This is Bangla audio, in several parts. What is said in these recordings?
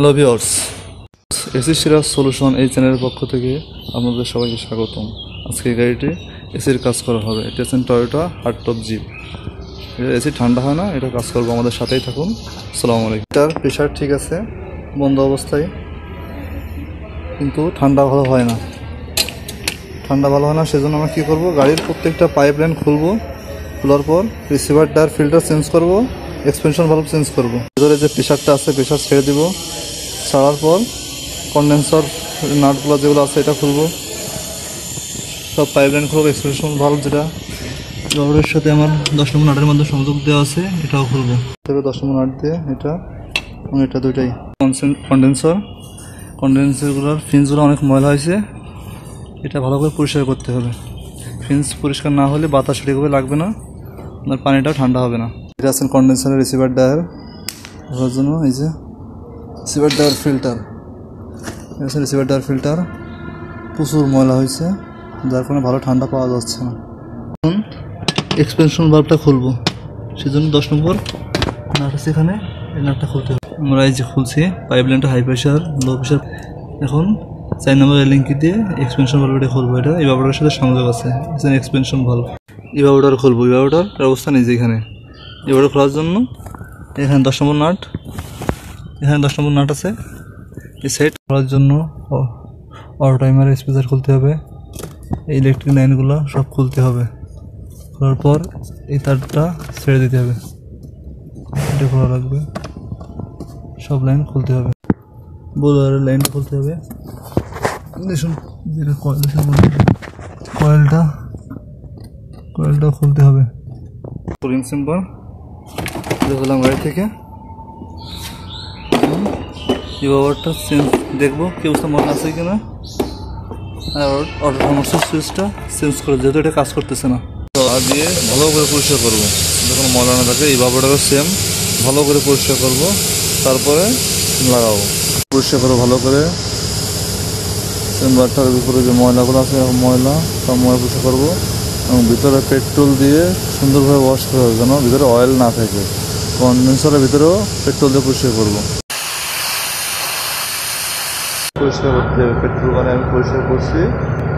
Hello viewers, AC Siraj solution এই চ্যানেলের পক্ষ থেকে আপনাদের সবাইকে স্বাগতম। আজকে এই গাড়িটি এসির কাজ করা হবে। এটা হচ্ছে টয়োটা হার্ডটপ জিপ। এটা এসি ঠান্ডা হয় না, এটা কাজ করবো, আমাদের সাথেই থাকুন। আসসালামু আলাইকুম। এটার প্রেশার ঠিক আছে, বন্ধ অবস্থায়, কিন্তু ঠান্ডা ভালো হয় না। সেজন্য আমরা কী করবো, গাড়ির প্রত্যেকটা পাইপ লাইন খুলবো। খোলার পর রিসিভার টায়ার ফিল্টার চেঞ্জ করবো, এক্সপেনশন ভালভ চেঞ্জ করবো। ভিতরে যে প্রেশারটা আছে প্রেশার ছেড়ে দিব। ছাড়ার পর কন্ডেন্সার নাটগুলো যেগুলো আছে এটা খুলবো, সব পাইপ লাইন খুলবো। এক্সপেনশন ভালভ যেটা রডের সাথে আমার 10 নম্বর নাটের মধ্যে সংযোগ দেওয়া আছে, এটাও খুলবো। তবে 10 নম্বর নাট দিয়ে এটা এবং এটা দুইটাই কন্ডেন্সারগুলোর ফিন্সগুলো অনেক ময়লা হয়েছে, এটা ভালো করে পরিষ্কার করতে হবে। ফিন্স পরিষ্কার না হলে বাতাস সঠিকভাবে লাগবে না, আপনার পানিটাও ঠান্ডা হবে না। এটা আছেন কন্ডেন্সারের রিসিভার ডায়ার ধরার জন্য। এই যে রিসিভার ডায়ার ফিল্টার প্রচুর ময়লা হয়েছে, যার কারণে ভালো ঠান্ডা পাওয়া যাচ্ছে না। এখন এক্সপেনশন ভালভটা খুলবো, সেজন্য 10 নম্বর নাট আছে এখানে, এই নাটটা খুলতে হবে। আমরা এই যে খুলছি পাইপ লাইনটা, হাই প্রেশার লো প্রেশার। এখন 4 নম্বর লিঙ্কি দিয়ে এক্সপেনশন ভালভটা খুলবো। এটা ইভাপোরেটরের সাথে সংযোগ আছে, এক্সপেনশন ভালভ। ইভাপোরেটর খুলবো। ইভাপোরেটর অবস্থা নেই যে এখানে। ইভাপোরেটর খোলার জন্য এখানে 10 নম্বর নাট আছে। এই সেট করার জন্য অটো টাইমার স্পেসার খুলতে হবে, ইলেকট্রিক লাইনগুলো সব খুলতে হবে। খোলার পর এই তারটা ছেড়ে দিতে হবে, এটা খোলা লাগবে। সব লাইন খুলতে হবে, বোলারের লাইনটা খুলতে হবে। দেখুন যেটা কয়েলটা খুলতে হবে। কুলিং চেম্বার দেখলাম গাড়ি থেকে। ইভাপোরেটরটা চেঞ্জ দেখবো কি অবস্থা, মনে আছে কিনা। আর অটো সমস্যার সুইচটা চেঞ্জ করে, যেহেতু এটা কাজ করতেছে না, তো দিয়ে ভালো করে পরিষ্কার করবো, যখন ময়লা না থাকে। ইভাপোরেটরও সেম, ভালো করে পরিষ্কার করবো, তারপরে লাগাবো। পরিষ্কার করবো ভালো করে চেম্বারটার ভিতরে যে ময়লাগুলো আছে, ময়লা সব ময়লা পরিষ্কার করবো, এবং ভিতরে পেট্রোল দিয়ে সুন্দরভাবে ওয়াশ করা হবে, যেন ভিতরে অয়েল না থাকে। কন্ডেন্সারের ভিতরেও পেট্রোল দিয়ে পরিষ্কার করবো। পরিষ্কার করতে হবে, পেট্রোল মানে আমি পরিষ্কার করছি,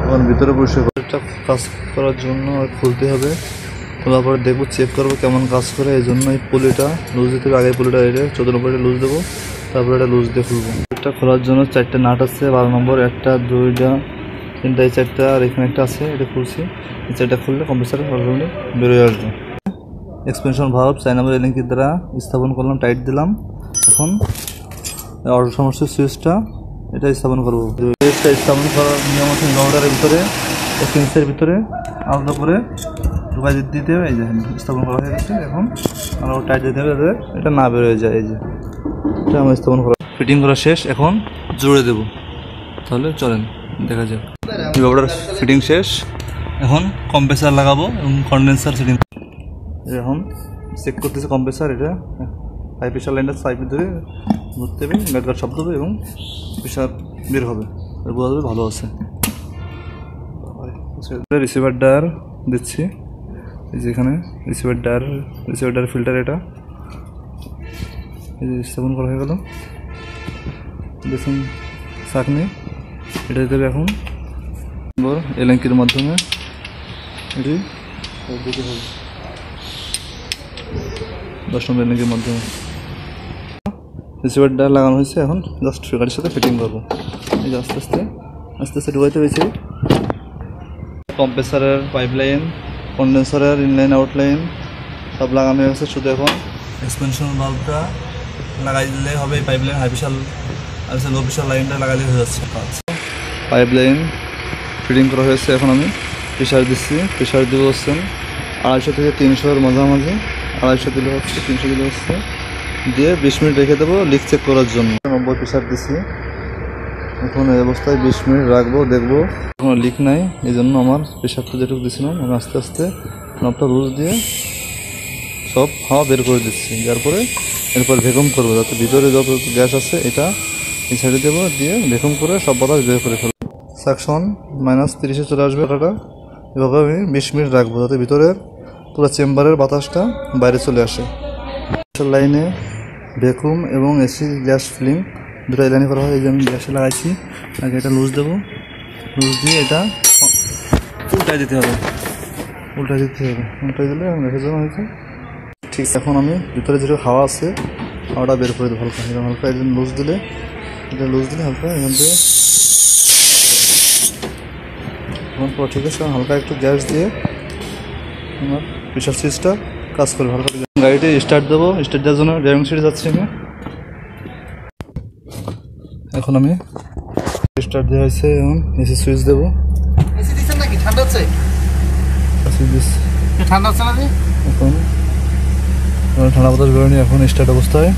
এখন ভিতরে পরিষ্কার এটা কাজ করার জন্য খুলতে হবে। খোলার পরে দেখবো, চেক করবো কেমন কাজ করে। এই জন্য এই পুলিটা লুজ দিতে হবে। আগে পুলিটা এটা 14 নম্বর লুজ দেবো, তারপরে এটা লুজ দিয়ে খুলবো। এটা খোলার জন্য 4টে নাট আছে, 12 নম্বর, 1টা 2টা 3টা, এই 4টা, আর এখানে একটা আছে, এটা খুলছি। এই 4টা খুললে কম্প্রেসার অলরেডি বেরোয় আসবে। এক্সপেনশন ভালভ 4 নম্বর লিঙ্কের দ্বারা স্থাপন করলাম, টাইট দিলাম। এখন অটো সমস্যার সুইচটা এটা স্থাপন করবো। সুইচটা স্থাপন করার নিয়ম আছে, রাউটারের ভিতরে 1 ইঞ্চের ভিতরে আলাদা করে ঢুকাই দিতে হবে। এই যে স্থাপন করা হয়ে গেছে। এখন আরও টাইট দিতে হবে যাতে এটা না বেরোয় যায়। এই যে এটা আমার স্থাপন করা, ফিটিং করা শেষ। এখন জুড়ে দেবো, তাহলে চলেন দেখা যাক। ইভাপোরেটর ফিটিং শেষ, এখন কম্প্রেসার লাগাবো এবং কন্ডেন্সার ফিটিং। এখন চেক করতেছে কম্প্রেসার, এটা হাই প্রেশার লাইনটা পাইপের ধরে ঘুরতে হবে, গাড়গাড় শব্দ হবে এবং প্রেশার বের হবে, বোঝা যাবে ভালো আছে। রিসিভার ডায়ার দিচ্ছি, এই যে এখানে রিসিভার ডায়ার ফিল্টার, এটা এই যে স্থাপন করা হয়ে গেল। দেখুন চাকনি, এটা দিতে হবে। এখন এলএনকির মাধ্যমে এটি দিতে হবে, 10 নম্বর এলএনকির মাধ্যমে রিসিভার ডায়ার লাগানো হয়েছে। এখন জাস্ট গাড়ির সাথে ফিটিং করবো। এই যে আস্তে আস্তে ঢুকাইতে হয়েছে। কম্প্রেসারের পাইপ লাইন, কন্ডেন্সারের ইনলাইন আউটলাইন সব লাগানো হয়ে গেছে। শুধু এখন এক্সপেনশন ভালভটা লাগাই দিলে হবে। এই পাইপ লাইন হাই প্রেশার আর লো প্রেশার লাইনটা লাগালে হয়ে যাচ্ছে কাজ। পাইপ লাইন ফিটিং করা হয়েছে। এখন আমি প্রেশার দিচ্ছি। প্রেশার দিব হচ্ছেন 250 থেকে 300-এর মাঝামাঝি। 250 দিলে হচ্ছে, 300 দিলে হচ্ছে, দিয়ে 20 মিনিট রেখে দেবো লিক চেক করার জন্য। 90 প্রেশার দিচ্ছি। এখন এই অবস্থায় 20 মিনিট রাখবো, দেখবো কোনো লিক নাই। এই জন্য আমার প্রেশারটা যেটুকু দিচ্ছিলাম আমি আস্তে আস্তে নবটা লুজ দিয়ে সব হাওয়া বের করে দিচ্ছি। তারপরে এরপর ভ্যাকুম করবো, যাতে ভিতরে যত গ্যাস আছে এটা এই সাইডে দেবো, দিয়ে ভ্যাকুম করে সব বাতাস বের করে ফেলবো। সাকশন -30-এ চলে আসবে কাটাটা। এভাবে আমি 20 মিনিট রাখবো, যাতে ভিতরের পুরো চেম্বারের বাতাসটা বাইরে চলে আসে। লাইনে ভ্যাকুম এবং এসি গ্যাস ফিলিং দুটো লাইনে করা হয়। এই যে আমি গ্যাসে লাগাইছি, আগে এটা লুজ দেবো, লুজ দিয়ে এটা উল্টাই দিতে হবে, উল্টাই দিলে গ্যাসের জন্য হয়েছে। ঠিক এখন আমি ভিতরে যেটা হাওয়া আছে হাওয়াটা বের করে দেবো হালকা, এরকম হালকা একদম লুজ দিলে, এটা লুজ দিলে হালকা এখান থেকে এখন পর ঠিক আছে। হালকা একটু গ্যাস দিয়ে আমার প্রেশার সুইচটা কাজ করবে হালকা। গাড়িটি স্টার্ট দেবো, স্টার্ট দেওয়ার জন্য ড্রাইভিং সিটে যাচ্ছি আমি। এখন আমি স্টার্ট দেওয়া হয়েছে, এখন এসি সুইচ দেবো। এসি দিছেন নাকি? ঠান্ডা হচ্ছে? এসি দিচ্ছি। ঠান্ডা হচ্ছে না? এখন ঠান্ডা বাতাস বেরোনি, এখন স্টার্ট অবস্থায়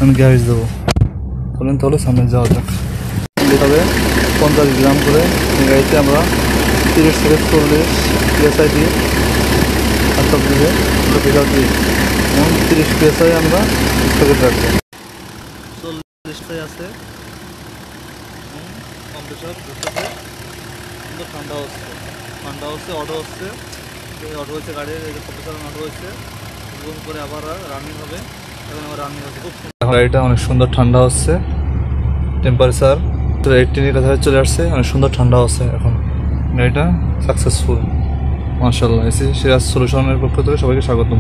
আমি গ্যাস দেবো। বলেন তাহলে সামনে যাওয়া যাক। দিতে হবে 50 গ্রাম করে। এই গাড়িতে আমরা 30 থেকে 40 PSI দিয়ে হাতটা দিয়ে প্রেশার দিই, এবং 30 PSI আমরা স্থগিত রাখবো। 40টাই আছে, কম্প্রেসার ঘুরতেছে, কিন্তু ঠান্ডা হচ্ছে, অটো হচ্ছে, অটো হচ্ছে গাড়ির কম্প্রেসার অটো হচ্ছে, রুম করে আবার রানিং হবে। এখন আমার রানিং হচ্ছে খুব সুন্দর। গাড়িটা অনেক সুন্দর ঠান্ডা হচ্ছে, টেম্পারেচার 18 কাছাকাছি চলে আসছে, অনেক সুন্দর ঠান্ডা হচ্ছে। এখন গাড়িটা সাকসেসফুল, মাশাআল্লাহ। এসি সিরাজ সলিউশনের পক্ষ থেকে সবাইকে স্বাগতম।